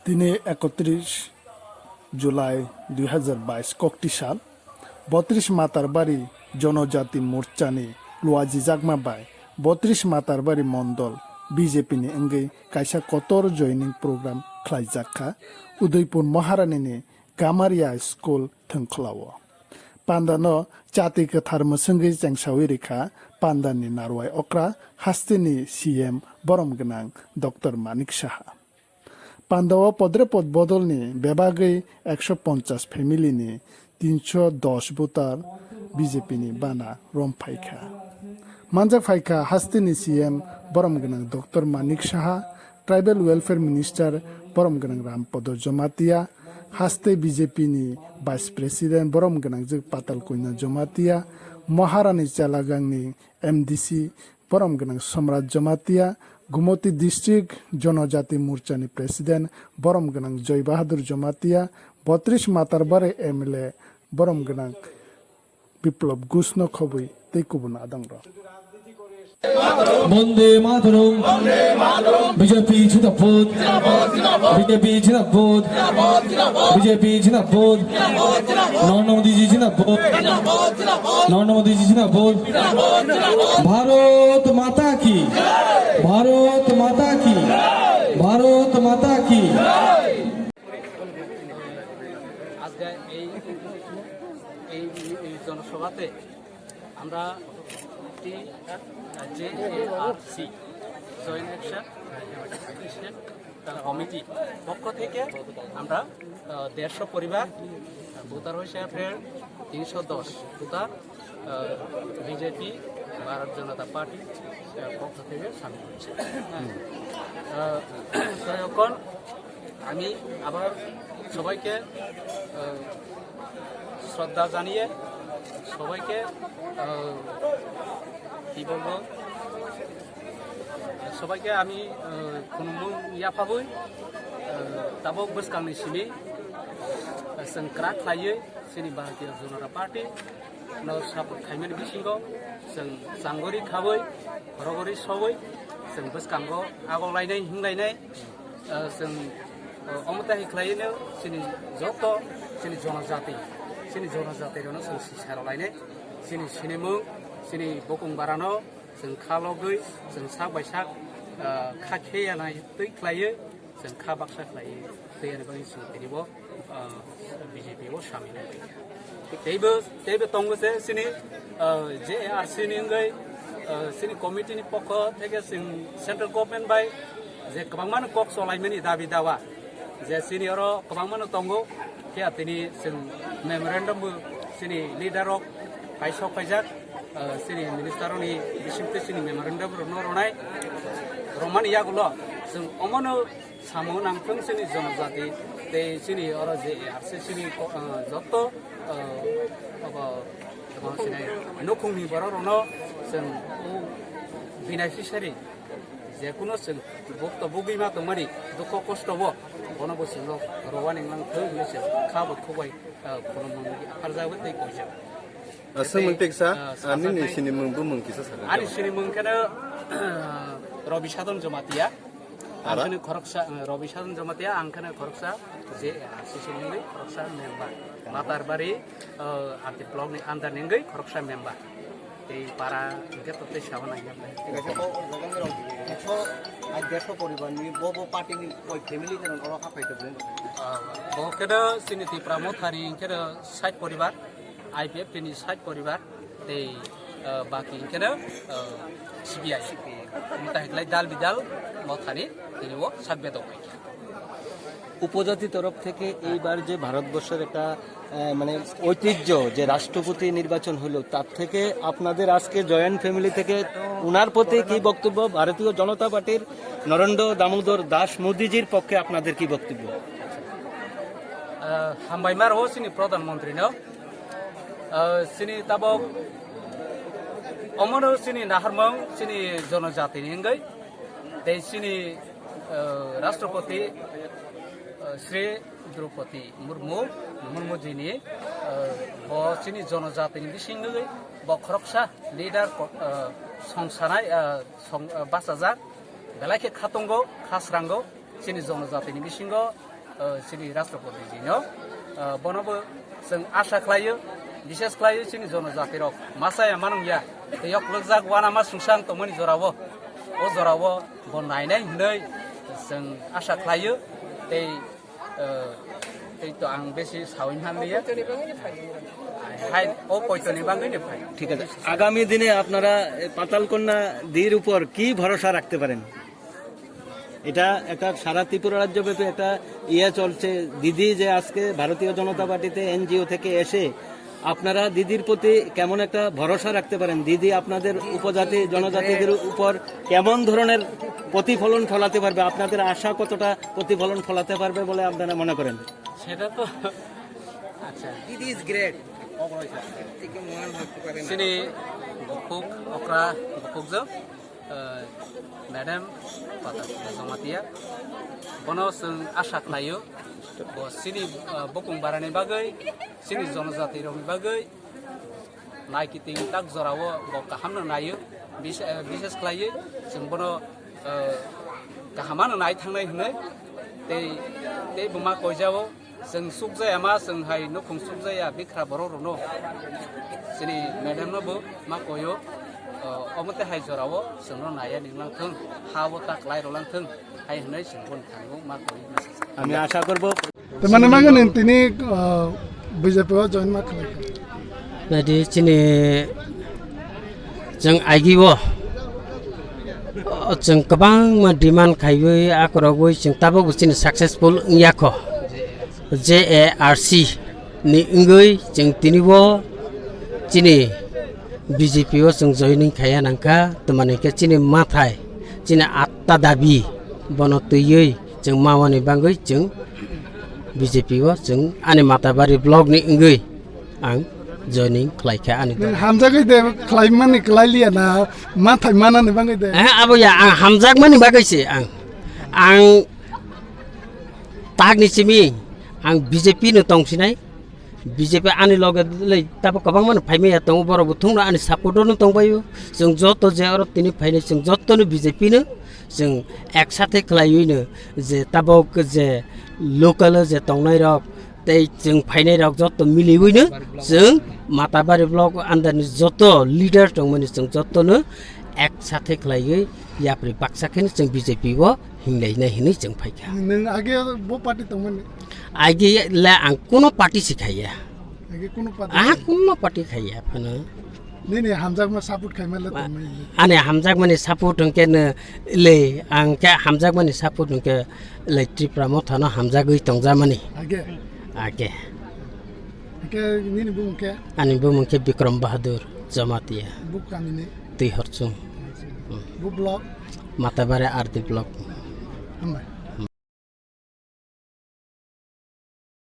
দিনে ৩১ জুলাই ২০২২ কক্টি সাল ৩২ মাতার বাড়ি জনজাতি মোর্চানি লুয়াজি জাগমাবাই ৩২ মাতার বাড়ি মন্ডল বিজেপিनि अंगै कायसा कतर जयनिं प्रग्राम खालायजाखा उदयपुर महारानीनि गामारिया स्कुल थोंख्लाव पान्दानो जाति गोथार मोसोंगै जेंसावै रेखा पान्दानि नारवाय अक्रा हास्तिनि सीएम बरम गोनां डक्टर मानिक साहा पान्दाव पद्रे पद बदलनि बेबागै 150 फेमिलिनि 310 भोटार बिजेपिनि बाना रमफायखा मानजा फाइका हास्तिनि सीएम बरम गोनां doctor Manik Saha tribal welfare minister बरम गोनां रामपद जमातिया हास्ते बिजेपिनि भाइस प्रेसिडेंट बरम गोनां जोग पाताल कन्या जमातिया महारानी चालागांनि एमडीसी बरम गोनां सम्राट जमातिया गुमती डिस्ट्रिक्ट जनजाति मोर्चानि प्रेसिडेंट बरम गोनां जय बहादुर जमातिया 32 मातारबारे एमएलए बरम गोनां বিপ্লব ঘোষনো খবই তেকুবন আদংর বন্দে মাতরম বিজেপি জিন্দাবাদ বিজেপি জিন্দাবাদ বিজেপি জিন্দাবাদ নরেন্দ্র মোদীজি জিন্দাবাদ নরেন্দ্র মোদীজি জিন্দাবাদ ভারত মাতা কি ভারত মাতা কি ভারত মাতা কি আজকে এই জনসভাতে আমরা JARC জয়েন্ট অ্যাকশন কমিটি পক্ষ থেকে আমরা 150 পরিবার ভোটার হিসাবে 310 ভোটার বিজেপি ভারত জনতা পার্টি পক্ষ থেকে সামিল হচ্ছে। এখন আমি আবার সবাইকে শ্রদ্ধা জানিয়ে সবাইকে কি বলবো সবাইকে আমি কোনো ইয়াফাবই তাবক বসকাंनि सिनि जों क्रा खालायो जोंनि भारतीय जनता पार्टी न सापर्ट खायमेन बिसिंगो जों जांगरि खाबै रगरि सबै जों बसकांगो आगलायनाय हिंलायनाय जों अमताहि खालायनो जोंनि जत जोंनि जनजातिनो जों सिसारावलायनाय जोंनि सिनेमुं जोंनि बकुं बारानो जों खालगै जों साक बायसाक खाखेयानाय दै खालायो जों खा बाक्सा खालायो दैयानो बायदि जों दिनैबो बिजेपिआव सामिल दैबो दंगोसे जोंनि JARCनि अनगायै जोंनि कमिटिनि पक्ष থেকে जों सेन्ट्रेल गभर्नमेन्ट बाय जे गोबांमानो कक सलायमेनि दाबि दावा जे जोंनि आरो गोबांमानो दंगौ के दिनै जों मेमरेन्डामबो जोंनि लिडारक फाइसाव फाइजाक जोंनि मिनिस्टारनि बिसिमते जोंनि मेमरेन्डाम रनाय रमान यागुल जों अमनो सामो नांथों जोंनि जनजाति दै जोंनि आरो JARC जोंनि जत नखुंनि बर'नो जों बेनिफिसियारि जेकुनु जों बक्तब्য गैमा दंमानि दुख खस्थ'बो बनबसिंग रवानिंलांथों लोगोसे खाबोखौबाय खुलुमनानै आखारजाबो दै गयजों सोमोन्दैसा आंनि सिनि मुंबो मुंखिसा सारा आंनि सिनि मुंखौनो रवि साधन जमातिया आंखौनो खरकसा रवि साधन जमातिया आंखौनो खरकसा JARC सिनि खरकसा मेम्बार मातारबारि आर्थिक ब्लकनि आन्दारनिंगै खरकसा मेम्बार এই পাড়া গেটতে সাবানাই গেল ঠিক আছে ও 150 পরিবারনি বব পার্টিনি কয় ফ্যামিলি কেন ওরা খাইতে বলেন বকেদা সিনিতি প্রামথারি কেন 60 পরিবার IPF নি 60 পরিবার এই বাকি কেন CBI মুতাহিকলাই দাল বিদাল মথারি তিনিও সাকবে দবাই উপজাতি তরফ থেকে এইবার যে ভারতবর্ষের একটা মানে ঐতিহ্য যে রাষ্ট্রপতি নির্বাচন হলো তার থেকে আপনাদের আজকে জয়েন্ট ফ্যামিলি থেকে উনার প্রতি কি বক্তব্য ভারতীয় জনতা পার্টির নরেন্দ্র দামোদর দাস মোদীজির পক্ষে আপনাদের কি বক্তব্য হামবাইমার ও সিনি প্রধানমন্ত্রী ন সিনি তাবক অমর সিনি নাহারমং সিনি জনজাতি নিঙ্গৈ दै सिनि राष्ट्रपति श्री द्रौपदी मुर्मुजीनि सिनि जनजातिनि बिसिङै बखरकसा लिडार संसानाय बासाजार बेलायखे खातंगौ खासरांगौ सिनि जनजातिनि बिसिङाव sini Rastrapati jino bonobo जों आसा खालायो बिसेस खालायो जोंनि जनजाति रक मासाया मानंया yok लोगजाक वाना मा सुंसां तमनि जरावो o जरावो bon नायनाय होनै जों आसा खालायो tei to ang besi sawin hanliya hai o koitoni bangini phai ঠিক আছে, আগামী দিনে আপনারা পাতালকন্যা দির উপর কি ভরসা রাখতে পারেন? এটা একটা সারা ত্রিপুরা রাজ্যব্যাপী একটা চলছে। দিদি যে আজকে ভারতীয় জনতা পার্টিতে এনজিও থেকে এসে আপনারা দিদির প্রতি কেমন একটা ভরসা রাখতে পারেন? দিদি আপনাদের উপজাতি জনজাতিদের উপর কেমন ধরনের প্রতিফলন ফলাতে পারবে? আপনাদের আশা কতটা প্রতিফলন ফলাতে পারবে বলে আপনারা মনে করেন? সেটা তো আচ্ছা দিদি is great sini bukuk okra bukuk jo madam pada somatia bono sing asa khlayo bo sini bukung barani bagai sini jonojati roni bagai nai kiting tak jorawo bo kahamna nayo bises khlayo sing bono kahamana nai thangnai hnai tei buma koijawo जों सुख जाया मा जों हाय नखुं सुख जाया बिख्रा बर' रनो जोंनि मेडामनोबो मा कयो अमते हाय जरावो जोंनो नाया निंलांथों हाबो ताक लायरलांथों हाय होननाय जों बन थांगौ मा कयो আমি আশা করব তো মানে মাগেন তিনি বিজেপিও জয়েন मा खालामखो jadi sini जों आइगिबो जों गोबां डिमान्ड खायबै आकरावै जों ताबो sini सक्सेसफुल याखो JARC ni ingoi jeng tinibo cini BJP o jeng joining khaya nangka temani ke cini mathai cini atta dabi bono tuyei jeng mawani bangoi jeng BJP o jeng ani matabari blog ni ingoi ang joining khlaikha ani hamjagai de khlaimani khlailia na mathai manani bangai de abo ya ang hamjak mani bagaise ang tagni chimi ang BJP no tongsinai BJP ani loge lei tabo kabang man phaime ya tong boro buthungna ani support no tongbayo जों जत जे अर तिनि फाइने जों जत no BJP no जों एकसाथे खलायैनो जे तबो जे local जे तंगनाय रक तै जों फाइनाय रक जत मिलिबैनो जों माताबारि ब्लक आन्दारनि जत लिडार दंमोन जों जत no एकसाथे खलायै याप्रि बाक्साखेनो जों BJP go हिंलायनाय हिनि जों फाइखा नों आगे बो पार्टी दंमोन आगे ला आं कोनो पार्टी सिखाया आगे कोनो पार्टी कोनो पार्टी खाया फनो नि हामजाक मा सपोर्ट खाइमाला तमै आने हामजाक माने सपोर्ट के ले आं के हामजाक माने सपोर्ट के ले त्रिपुरा म थाना हामजागै तंजा माने आगे आगे के नि बुं के अनि बुं के विक्रम बहादुर जमातिया बुक कामिने तै हरचुं बु ब्लॉक माताबारे आरती ब्लॉक हम्बा